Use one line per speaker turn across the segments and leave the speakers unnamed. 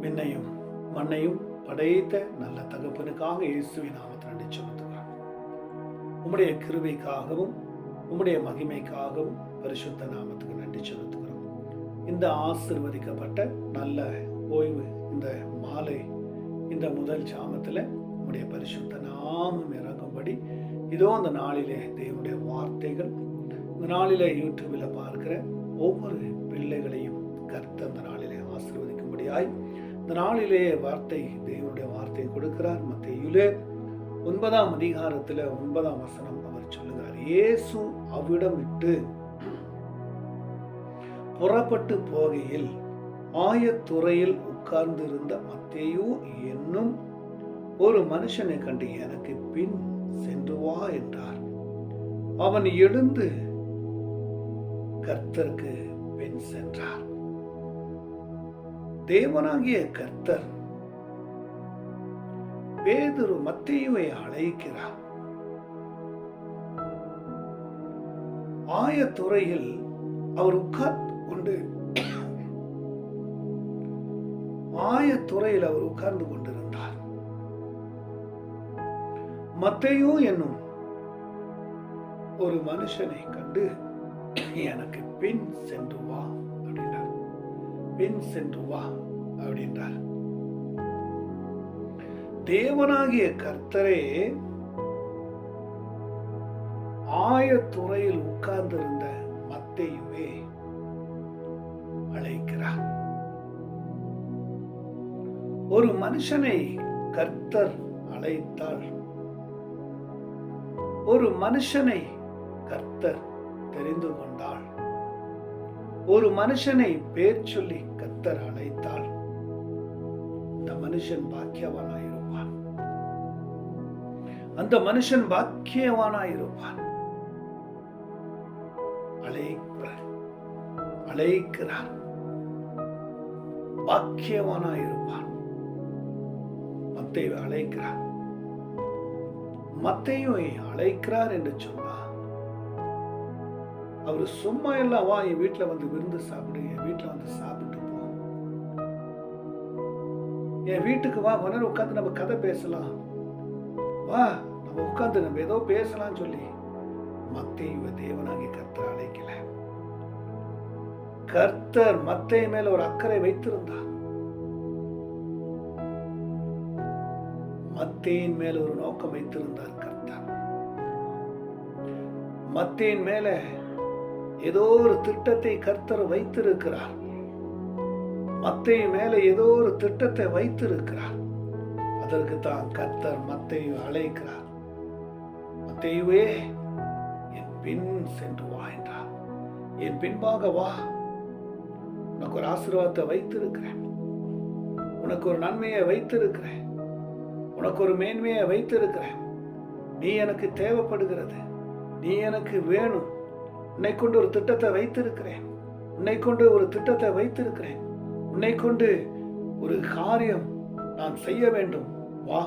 விண்ணையும் மண்ணையும் படைத்த நல்ல தகப்பனுக்காக இயேசுவின் நாமத்தில் நன்றி செலுத்துகிறோம். உம்முடைய கிருபைக்காகவும் உம்முடைய மகிமைக்காகவும் பரிசுத்த நாமத்துக்கு நன்றி செலுத்துகிறோம். இந்த ஆசீர்வதிக்கப்பட்ட நல்ல ஓய்வு இந்த மாலை இந்த முதல் ஜாமத்தில் உம்முடைய பரிசுத்த நாமம் இறங்கும்படி இதோ அந்த நாளிலே தேவனுடைய வார்த்தைகள் இந்த நாளிலே யூடியூபில் பார்க்கிற ஒவ்வொரு பிள்ளைகளையும் கர்த்தர் அந்த நாளிலே ஆசீர்வதிக்கும்படியாய் இந்த நாளிலே தேவனுடைய வார்த்தை கொடுக்கிறார். மத்தேயுவிலே 9ஆம் அதிகாரத்தில் 9ஆம் வசனம் அவர் சொல்லுகிறார், இயேசு அவ்விடம் விட்டு புறப்பட்டு போகையில் ஆயத்துறையில் உட்கார்ந்திருந்த மத்தேயு என்னும் ஒரு மனுஷனை கண்டு எனக்கு பின் சென்று வா என்றார். அவன் எழுந்து கர்த்தருக்கு பின் சென்றார். தேவனாகிய கர்த்தர் பேதுரு மத்தேயுவை அழைக்கிறார். ஆயத்துறையில் அவர் உட்கார்ந்து கொண்டிருந்தார். மத்தேயு என்னும் ஒரு மனுஷனை கண்டு எனக்கு பின் சென்று வா அப்படின்றார். பின் சென்று வா அப்படின்றார். தேவனாகிய கர்த்தரே ஆயத்துறையில் உட்கார்ந்திருந்த மத்தேயுவே அழைக்கிறார். ஒரு மனுஷனை கர்த்தர் அழைத்தால், ஒரு மனுஷனை கர்த்தர் தெரிந்து கொண்டால், ஒரு மனுஷனை பேர் சொல்லி கர்த்தர் அழைத்தால் அந்த மனுஷன் பாக்கியவானாயிருப்பான். அந்த மனுஷன் பாக்கியவானாயிருப்பான். அழைக்கிறார், பாக்கியவானாயிருப்பான். மத்தேயுவை அழைக்கிறார். மத்தேயுவை அழைக்கிறார் என்று சொன்னார். அவரு சும்மா எல்லாம் வா என் வீட்டுல வந்து விருந்து சாப்பிடு, என் வீட்டுல வந்து சாப்பிட்டு போ, என் வீட்டுக்கு வா, கொஞ்ச உட்காந்து நம்ம கதை பேசலாம், வா நம்ம உட்காந்து நம்ம ஏதோ பேசலாம் சொல்லி மத்தேயுவை தேவனாகிய கர்த்தர் அழைக்கல. கர்த்தர் மத்தேயு மேல ஒரு அக்கறை வைத்திருந்தார். மத்தேயின் மேல ஒரு நோக்கம் வைத்திருந்தார் கர்த்தர். மத்தேயின் மேல ஏதோ ஒரு திட்டத்தை கர்த்தர் வைத்திருக்கிறார். மத்தேயு மேல ஏதோ ஒரு திட்டத்தை வைத்திருக்கிறார். அதற்கு தான் கர்த்தர் மத்தேயு அழைக்கிறார். மத்தேயுவே என் பின் சென்று வா என்றார். என் பின்பாக வா, உனக்கு ஒரு ஆசீர்வாதத்தை வைத்திருக்கிறேன், உனக்கு ஒரு நன்மையை வைத்திருக்கிறேன், உனக்கு ஒரு மேன்மையை வைத்திருக்கிறேன். நீ எனக்கு தேவைப்படுகிறது, நீ எனக்கு வேணும். உன்னை கொண்டு ஒரு திட்டத்தை வைத்திருக்கிறேன், உன்னை கொண்டு ஒரு திட்டத்தை வைத்திருக்கிறேன், உன்னை கொண்டு ஒரு காரியம் நான் செய்ய வேண்டும், வா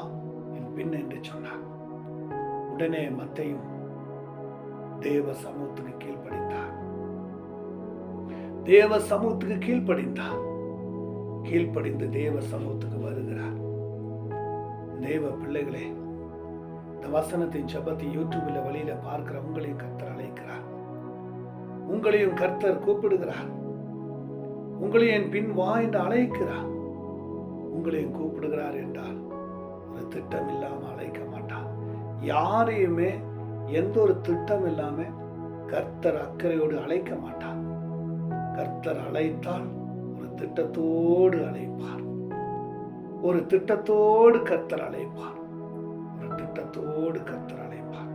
என் பின் என்று சொன்னார். உடனே மத்தேயு தேவ சமூகத்துக்கு கீழ்ப்படிந்தார். தேவ சமூகத்துக்கு கீழ்ப்படிந்தார். கீழ்ப்படிந்து தேவ சமூகத்துக்கு வருகிறார். தேவ பிள்ளைகளே, இந்த வசனத்தின் ஜெபத்தை யூடியூப்ல வழியில பார்க்கிற உங்களையும் கர்த்தர் அழைக்கிறார். உங்களையும் கர்த்தர் கூப்பிடுகிறார். உங்களையும் என் பின் வா என்று அழைக்கிறார். உங்களையும் கூப்பிடுகிறார் என்றால் ஒரு திட்டம் இல்லாம அழைக்க மாட்டார். யாரையுமே எந்த ஒரு திட்டம் இல்லாம கர்த்தர் அக்கறையோடு அழைக்க மாட்டார். கர்த்தர் அழைத்தால் ஒரு திட்டத்தோடு அழைப்பார். ஒரு திட்டத்தோடு கர்த்தர் அழைப்பார். ஒரு திட்டத்தோடு கர்த்தர் அழைப்பார்.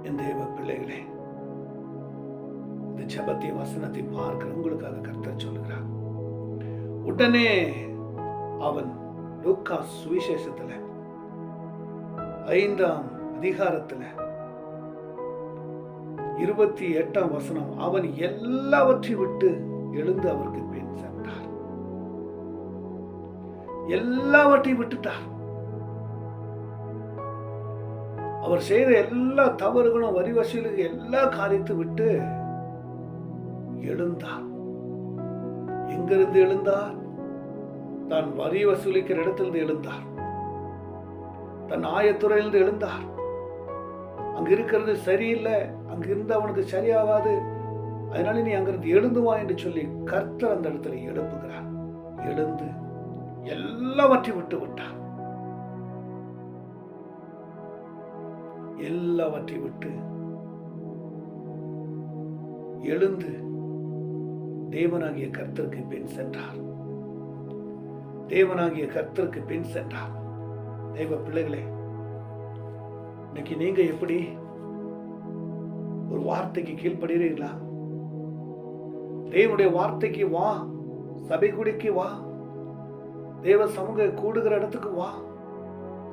என் தேவ பிள்ளைகளே, இந்த ஜெபத்தை வசனத்தை பார்க்கிற உங்களுக்காக கர்த்தர் சொல்லுகிறார். உடனே அவன் லூக்கா சுவிசேஷத்துல 5ஆம் அதிகாரத்துல 28ஆம் வசனம், அவன் எல்லாவற்றையும் விட்டு எழுந்து அவருக்கு பின் சென்றார். எல்லாவற்றையும் விட்டுட்டார். அவர் செய்த எல்லா தவறுகளும் வரி வசூலுக்கு எல்லா காரியத்தை விட்டு எழுந்தார். எங்கிருந்து எழுந்தார்? தான் வரி வசூலிக்கிற இடத்திலிருந்து எழுந்தார். தன் ஆயத்துறையிலிருந்து எழுந்தார். அங்க இருக்கிறது சரியில்லை, அங்க இருந்து அவனுக்கு சரியாகாது, அதனால நீ அங்கிருந்து எழுந்துவா என்று சொல்லி கர்த்தர் அந்த இடத்துல எழுப்புகிறார். எழுந்து எல்லாவற்றையும் விட்டு விட்டார். எல்லாவற்றையும் விட்டு எழுந்து தேவனாகிய கர்த்தருக்கு பின் சென்றார். தேவனாகிய கர்த்தருக்கு பின் சென்றார். தேவ பிள்ளைகளே, இன்னைக்கு நீங்க எப்படி ஒரு வார்த்தைக்கு கீழ்ப்படுகிறீர்களா? தேவனுடைய வார்த்தைக்கு வா, சபை குடிக்கு வா, தேவ சமூக கூடுகிற இடத்துக்கு வா,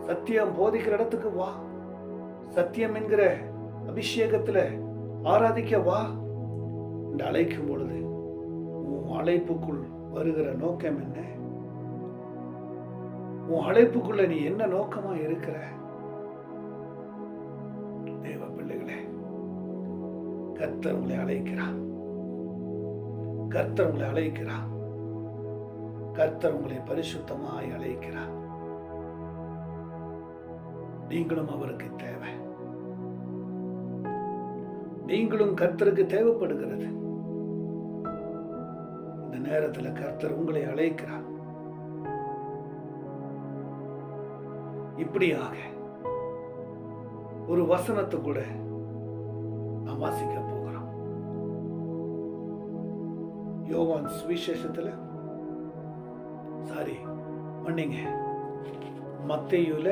சத்தியம் போதிக்கிற இடத்துக்கு வா, சத்தியம் என்கிற அபிஷேகத்துல ஆராதிக்க வா என்று அழைக்கும் பொழுது உன் அழைப்புக்குள் வருகிற நோக்கம் என்ன? உன் அழைப்புக்குள்ள நீ என்ன நோக்கமா இருக்கிற? தேவ பிள்ளைகளே, கர்த்தர் உங்களை அழைக்கிறார். கர்த்தர் உங்களை அழைக்கிறார். கர்த்தர் உங்களை பரிசுத்தமாய் அழைக்கிறார். நீங்களும் அவருக்கு தேவை. நீங்களும் கர்த்தருக்கு தேவைப்படுகிறது. இந்த நேரத்தில் கர்த்தர் உங்களை அழைக்கிறார். இப்படியாக ஒரு வசனத்தை கூட நாம் வாசிக்க போகிறோம். யோவான் சுவிசேஷத்துல மத்தேயுல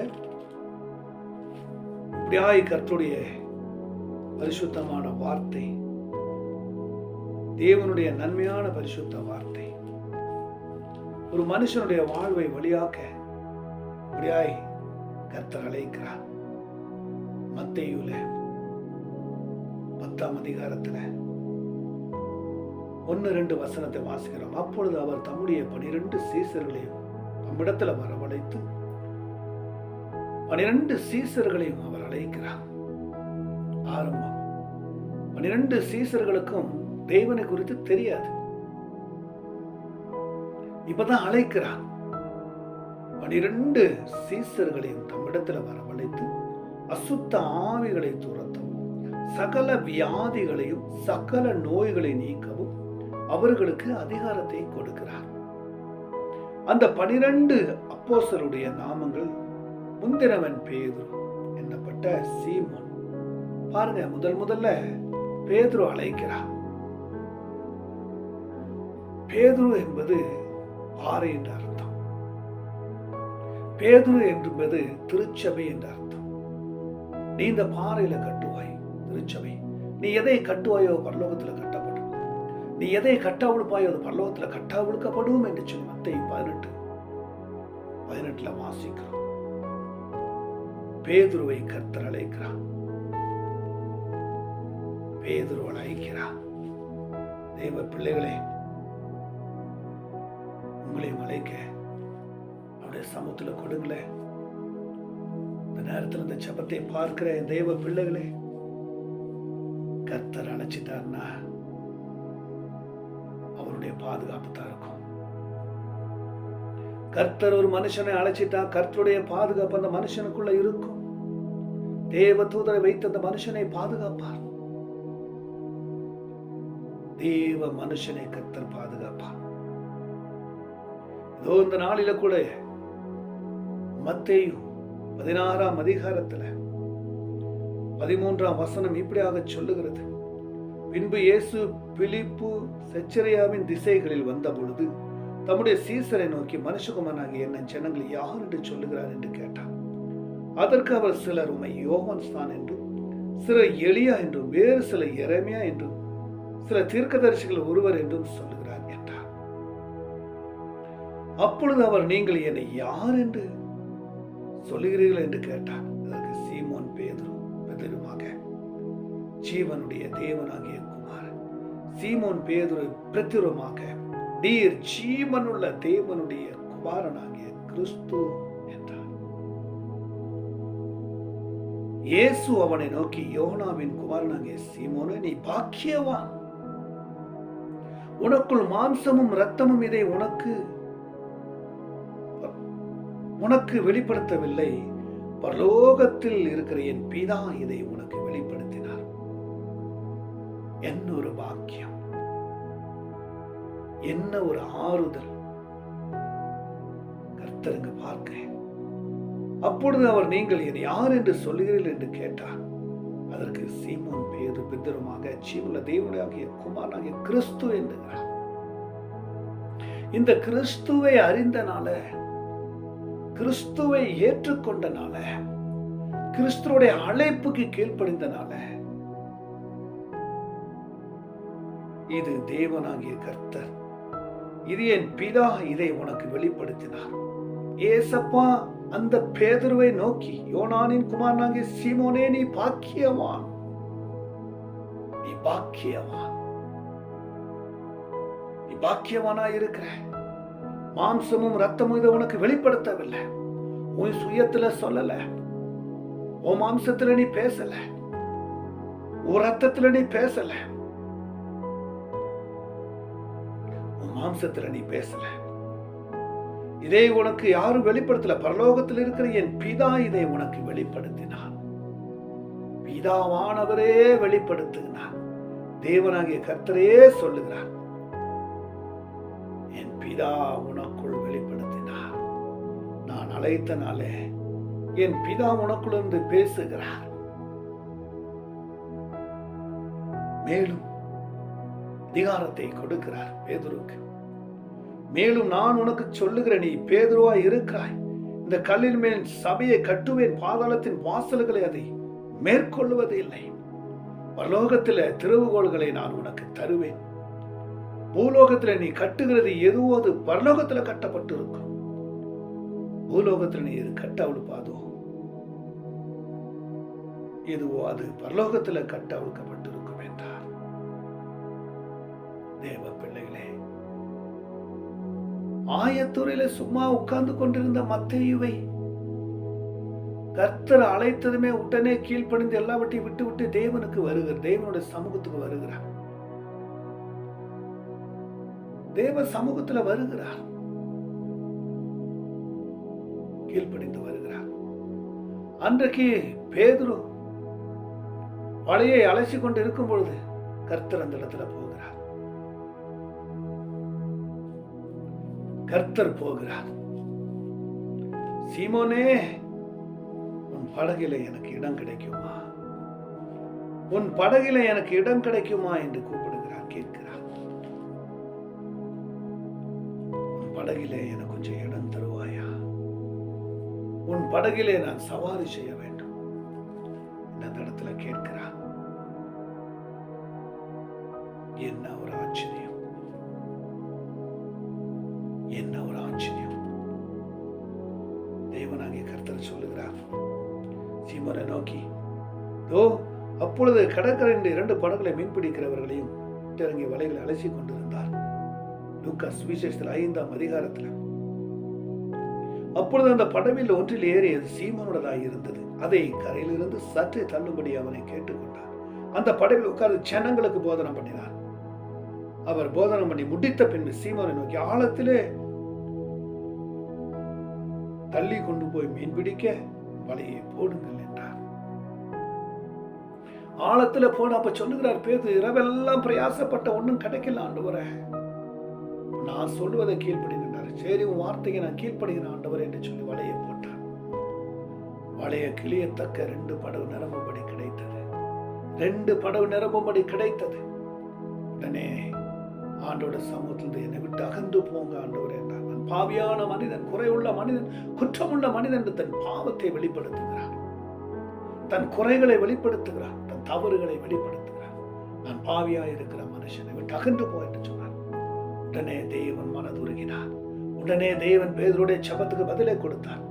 இப்படியாய் கர்த்தருடைய பரிசுத்தமான வார்த்தை, தேவனுடைய நன்மையான பரிசுத்த வார்த்தை ஒரு மனுஷனுடைய வாழ்வை வழியாக்க இப்படியாய் கர்த்தர் அழைக்கிறார். மத்தேயுல 10ஆம் அதிகாரத்துல 1-2 வசனத்தை வாசிக்கிறோம். அப்பொழுது அவர் தம்முடைய 12 சீசர்களையும் தம்மிடத்துல வரவழைத்து 12 சீசர்களையும் அவர் அழைக்கிறார். ஆரம்பம் 12 சீசர்களுக்கும் தேவனை குறித்து தெரியாது. இப்பதான் அழைக்கிறார். 12 சீசர்களையும் தம்மிடத்துல வரவழைத்து அசுத்த ஆவிகளை துரத்தவும் சகல வியாதிகளையும் சகல நோய்களை நீக்கவும் அவர்களுக்கு அதிகாரத்தை கொடுக்கிறார். அந்த 12 அப்போஸ்தலருடைய நாமங்கள் முந்தினவன் பேதுரு என்னப்பட்ட சீமோன். பாருங்க, முதல்ல பேதுரு அழைக்கிறார். பேதுரு என்பது பாறை என்ற அர்த்தம். பேதுரு என்பது திருச்சபை என்ற அர்த்தம். நீ இந்த பாறையில கட்டுவாய் திருச்சபை. நீ எதை கட்டுவாயோ பரலோகத்துல கட்டப்படும். நீ எதை கட்டாவிழுப்பாயோ அது பரலோகத்துல கட்டாவிழுக்கப்படும் என்று சொல்லி மத்தேயு 18:18 வாசிக்கிறோம். பேதுருவை கர்த்தர் அழைக்கிறார். பேதுரு அழைக்கிறார். தேவ பிள்ளைகளே, உங்களையும் அழைக்க அவருடைய சமூகத்துல கொடுங்களேன். இந்த நேரத்தில் இந்த ஜெபத்தை பார்க்கிற தேவ பிள்ளைகளே, கர்த்தர் அழைச்சிட்டார்னா அவருடைய பாதுகாப்பு தான் இருக்கும். கர்த்தர் ஒரு மனுஷனை அழைச்சிட்டா கர்த்தருடைய பாதுகாப்பு அந்த மனுஷனுக்குள்ள இருக்கும். தேவ தூதரை வைத்து அந்த மனுஷனை பாதுகாப்பார். தேவ மனுஷனை கர்த்தர் பாதுகாப்பார். இதோ இந்த நாளில கூட மத்தேயு 16ஆம் அதிகாரத்துல 13ஆம் வசனம் இப்படியாக சொல்லுகிறது. பின்பு இயேசு பிலிப்பு செச்சரியாவின் திசைகளில் வந்த பொழுது தம்முடைய சீசரை நோக்கி, மனுஷகுமாரனாகிய என்ன ஜனங்கள் யார் என்று சொல்லுகிறார் என்று கேட்டார். அதற்கு அவர், சிலர் உம்மை யோவான் ஸ்நானன் என்றும், சிலர் எலியா என்றும், வேறு சிலர் எரேமியா என்றும், சில தீர்க்கதரிசிகள் ஒருவர் என்றும் சொல்லுகிறார் என்றார். அப்பொழுது அவர், நீங்கள் என்னை யார் என்று சொல்லுகிறீர்கள் என்று கேட்டார். அதற்கு சீமோன் பேதுருமாக, ஜீவனுடைய தேவனாகிய குமாரன் சீமோன் பேதுரு பிரத்திரமாக, நீர் ஜீவனுள்ள தேவனுடைய குமாரனாகிய கிறிஸ்து என்றார். இயேசு அவனை நோக்கி, யோனாவின் குமாரனாகிய சீமோனே, நீ பாக்கியவான். உனக்குள் மாம்சமும் இரத்தமும் இதை உனக்கு உனக்கு வெளிப்படுத்தவில்லை, பரலோகத்தில் இருக்கிற என் பிதா இதை உனக்கு வெளிப்படுத்தினார். என்ன ஒரு பாக்கியம், என்ன ஒரு ஆறுதல். கர்த்தருங்க பார்க்கிறேன். அப்பொழுது அவர், நீங்கள் என் யார் என்று சொல்லுகிறீர்கள் என்று கேட்டார். அதற்கு சீமோன் பேதுரு பிதருமாக, ஜீவனுள்ள தேவனுடைய குமாரனாகிய கிறிஸ்து என்கிறார். இந்த கிறிஸ்துவை அறிந்தனால, கிறிஸ்துவை ஏற்றுக்கொண்டனால, கிறிஸ்துவுடைய அழைப்புக்கு கீழ்ப்படிந்தனால, இது தேவனாகிய கர்த்தர், இது என் பிதா இதை உனக்கு வெளிப்படுத்தினார். ஏசப்பா அந்த பேதுருவை நோக்கி, யோனானின் குமாரனாகிய சீமோனே, நீ பாக்கியவான், நீ பாக்கியவான், நீ பாக்கியவானாய் இருக்கிற. மாம்சமும் ரத்தமும் இதை உனக்கு வெளிப்படுத்தவில்லை, உன் சுயத்துல சொல்லல, உன் மாம்சத்துல நீ பேசல, உன் ரத்தத்துல நீ பேசல, உன் மாம்சத்துல நீ பேசல. இதை உனக்கு யாரும் வெளிப்படுத்தல, பரலோகத்தில் இருக்கிற என் பிதா இதை உனக்கு வெளிப்படுத்தினார். பிதாவானவரே வெளிப்படுத்துகிறார். தேவனாகிய கர்த்தரே சொல்லுகிறார், என் பிதா உனக்குள் வெளிப்படுத்தினார். நான் அழைத்தனாலே என் பிதா உனக்குள் இருந்து பேசுகிறார். மேலும் அதிகாரத்தை கொடுக்கிறார் பேதுருக்கு. மேலும் நான் உனக்கு சொல்லுகிற, நீ பேதுருவா இருக்கிறாய், இந்த கல்லின் மேல் சபையை கட்டுவேன், பாதாளத்தின் வாசல்களை அதை மேற்கொள்வது இல்லை. பரலோகத்தில திறவுகோள்களை நான் உனக்கு தருவேன். பூலோகத்துல நீ கட்டுகிறது எதுவோ அது பரலோகத்துல கட்டப்பட்டு இருக்கும், பூலோகத்துல நீ இது கட்ட அவிழ்ப்பாதோ எதுவோ அது பரலோகத்துல கட்ட அவிழ்க்கப்பட்டிருக்கும் என்றார். தேவ பிள்ளைகளே, ஆயத்துறையில சும்மா உட்கார்ந்து கொண்டிருந்த மத்தேயுவை கர்த்தர் அழைத்ததுமே உடனே கீழ்ப்படிந்து எல்லாவற்றையும் விட்டு விட்டு தேவனுக்கு வருகிறார், தேவனுடைய சமூகத்துக்கு வருகிறார், தேவ சமூகத்துல வருகிறார், கீழ்ப்படிந்து வருகிறார். அன்றைக்கு பேதுரு வலையை அலசி கொண்டு இருக்கும் பொழுது கர்த்தர் அந்த இடத்துல போகிறார், கர்த்தர் போகிறார். சீமோனே, உன் படகில எனக்கு இடம் கிடைக்குமா, உன் படகில எனக்கு இடம் கிடைக்குமா என்று கூப்பிடுகிறார், கேட்கிறார். உன் படகிலே எனக்கு கொஞ்சம் இடம் தருவாயா, உன் படகிலே நான் சவாரி செய்ய வேண்டும் அந்த இடத்துல கேட்கிறார். என்ன ஒரு ஆச்சரியம், என்ன ஒரு ஆச்சரியம். தேவனாகிய கர்த்தர் சொல்லுகிறார் சீமோனை நோக்கி, அப்பொழுது கடற்கரையில் 2 படகுகளை மீன்பிடிக்கிறவர்களையும் இறங்கி வலைகளை அலசி கொண்டிருந்தார். லூக்கா சுவிசேஷத்தில் 5ஆம் அதிகாரத்தில். அப்பொழுது அந்த படவில் ஒன்றில் ஏறி அது சீமோனுடையதாய் இருந்தது. அதை கரையிலிருந்து சற்றே தள்ளும்படி அவனை கேட்டுக்கொண்டார். அந்த படவில் உட்கார்ந்து ஜனங்களுக்கு போதனம் பண்ணினார். அவர் போதனம் பண்ணி முடித்த பின்பு சீமோனை நோக்கி, ஆழத்திலே தள்ளி கொண்டு போய் மீன் பிடிக்க வலையை போடுங்கள் என்றார். ஆழத்துல போன அப்ப சொல்லுகிறார் பேதுரு, இரவெல்லாம் பிரயாசப்பட்ட ஒன்னும் கிடைக்கல ஆண்டவரே, நான் சொல்லுவதை கீழ்ப்படினார். சரி, உன் வார்த்தையை நான் கீழ்ப்படுகிறேன் ஆண்டவர் என்று சொல்லி வலையை போட்டார். வலையை கிளியத்தக்க 2 படகு நிரம்பும்படி கிடைத்தது. 2 படகு நிரம்பும்படி கிடைத்தது. உடனே ஆண்டோட சமூகத்திலிருந்து என்னை விட்டு அகன்று போங்க ஆண்டவர் என்றார். நான் பாவியான மனிதன், குறையுள்ள மனிதன், குற்றமுள்ள மனிதன் என்று தன் பாவத்தை வெளிப்படுத்துகிறார், தன் குறைகளை வெளிப்படுத்துகிறார், தன் தவறுகளை வெளிப்படுத்துகிறார். நான் பாவியா இருக்கிற மனுஷனை விட்டு அகன்று போ என்று சொன்னார். உடனே தேவன் மனதுருகினார். உடனே தேவன் பேதுருடைய ஜெபத்துக்கு பதிலை கொடுத்தார்.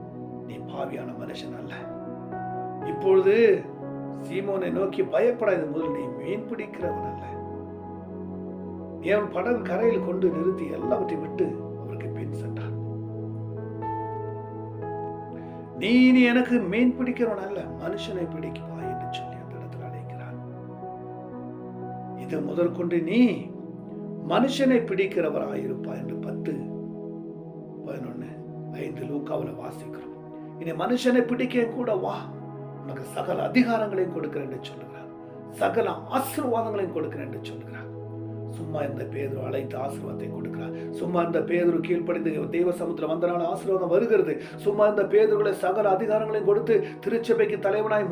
நீ பாவியான மனுஷன் அல்ல, இப்பொழுது சீமோனை நோக்கி பயப்படாத, முதல் நீ மீன் பிடிக்கிறவன் அல்ல. அவன் படகு கரையில் கொண்டு நிறுத்தி எல்லாவற்றையும் விட்டு அவருக்கு பின் சென்றார். நீ எனக்கு மீன் பிடிக்கிறவன் அல்ல, மனுஷனை பிடிக்குவா என்று சொல்லி அந்த இடத்துல அழைக்கிறான். இது முதற்கொண்டு நீ மனுஷனை பிடிக்கிறவராயிருப்பா என்று 10:11 இது லூக்காவில் வாசிக்கிறோம். இனி மனுஷனை பிடிக்க கூட வா, உனக்கு சகல அதிகாரங்களையும் கொடுக்கிறேன் என்று சொல்லுகிறார். சகல ஆசீர்வாதங்களையும் கொடுக்கிறேன் என்று சொல்லுகிறார். சும்மா இந்த பேதுரு அழைத்து ஆசீர்வாதத்தை கொடுக்கிறார். சும்மா இந்த பேதுரு கீழ்ப்படிந்து தேவ சமுத்திரம் வந்தனால ஆசீர்வாதம் வருகிறது. சும்மா இந்த பேதுருகளை சகல அதிகாரங்களையும் கொடுத்து திருச்சபைக்கு தலைவனாய்,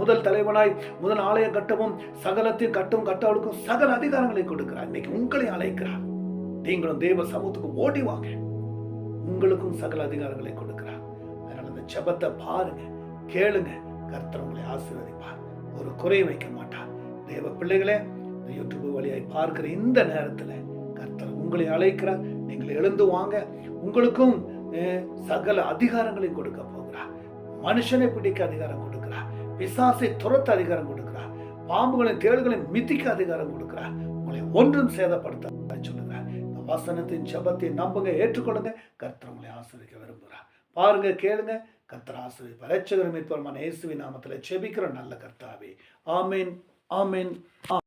முதல் ஆலயம் கட்டவும், சகலத்தையும் கட்டவும் கட்டவளுக்கும் சகல அதிகாரங்களையும் கொடுக்கிறார். இன்னைக்கு உங்களை அழைக்கிறார். நீங்களும் தேவ சமூகத்துக்கு ஓடி வாங்க, உங்களுக்கும் சகல அதிகாரங்களை கொடுக்கிறார். அதனால இந்த ஜெபத்தை பாருங்க, கேளுங்க, கர்த்தர் உங்களை ஆசீர்வதிப்பார், ஒரு குறை வைக்க மாட்டார். தேவ பிள்ளைகளே, யூடியூப் வழியாய் பார்க்கிற இந்த நேரத்தில் கர்த்தர் உங்களை அழைக்கிறார். நீங்கள் எழுந்து வாங்க, உங்களுக்கும் சகல அதிகாரங்களையும் கொடுக்க போகிறார். மனுஷனை பிடிக்க அதிகாரம் கொடுக்கிறார், பிசாசை துரத்த அதிகாரம் கொடுக்கிறார், பாம்புகளின் தேள்களையும் மிதிக்க அதிகாரம் கொடுக்கிறார். உங்களை ஒன்றும் சேதப்படுத்த சொல்லுகிறார். இந்த வசனத்தின் ஜெபத்தை நம்புங்க, ஏற்றுக்கொள்ளுங்க. கர்த்தர் உங்களை ஆசீர்வதிக்க விரும்புகிறார். பாருங்க, கேளுங்க, கர்த்தர் ஆசீர்வதிப்பார். இரட்சகரும் மீட்பருமான இயேசுவின் நாமத்தில் ஜெபிக்கிற நல்ல கர்த்தாவே, ஆமென், ஆமென்.